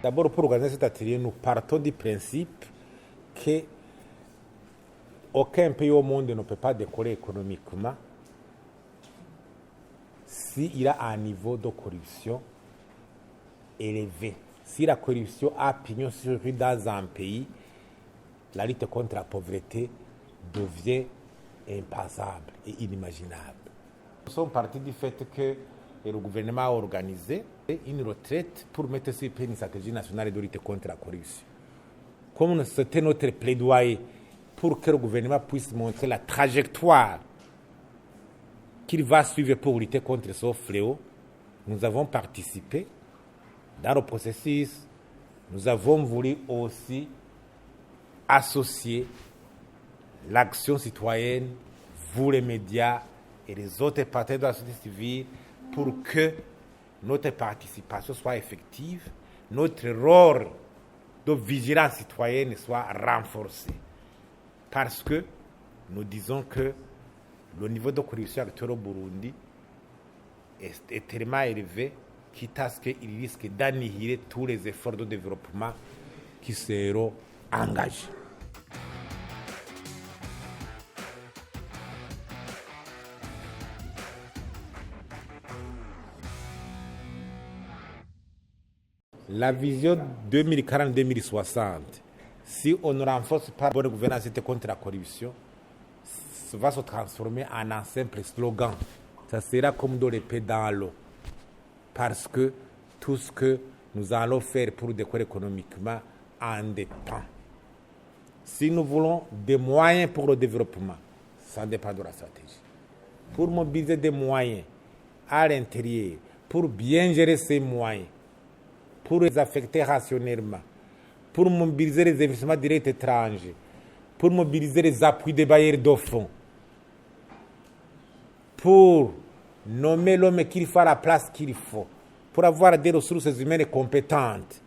D'abord, pour organiser cet atelier, nous partons du principe qu'aucun pays au monde ne peut pas décoller économiquement s'il a un niveau de corruption élevé. Si la corruption a pignon sur rue dans un pays, la lutte contre la pauvreté devient impensable et inimaginable. Nous sommes partis du fait que le gouvernement a organisé une retraite pour mettre sur pied une stratégie nationale de lutte contre la corruption. Comme c'était notre plaidoyer pour que le gouvernement puisse montrer la trajectoire qu'il va suivre pour lutter contre ce fléau, nous avons participé dans le processus. Nous avons voulu aussi associer l'action citoyenne, vous les médias et les autres partenaires de la société civile pour que notre participation soit effective, notre rôle de vigilance citoyenne soit renforcé. Parce que nous disons que le niveau de corruption actuel au Burundi est tellement élevé quitte à ce qu'il risque d'annihiler tous les efforts de développement qui seront engagés. La vision 2040-2060, si on ne renforce pas la bonne gouvernance et contre la corruption, ça va se transformer en un simple slogan. Ça sera comme de l'épée dans l'eau. Parce que tout ce que nous allons faire pour décoller économiquement en dépend. Si nous voulons des moyens pour le développement, ça dépend de la stratégie. Pour mobiliser des moyens à l'intérieur, pour bien gérer ces moyens, pour les affecter rationnellement, pour mobiliser les investissements directs étrangers, pour mobiliser les appuis des bailleurs de fonds, pour nommer l'homme qu'il faut à la place qu'il faut, pour avoir des ressources humaines compétentes,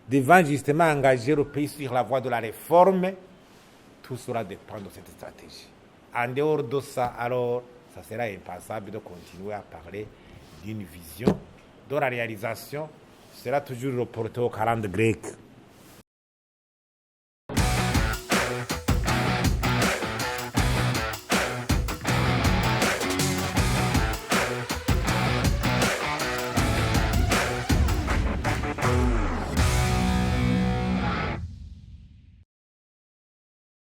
devant justement engager le pays sur la voie de la réforme, tout cela dépend de cette stratégie. En dehors de ça, alors, ça sera impensable de continuer à parler d'une vision, de la réalisation sera toujours reporté au calendrier grec.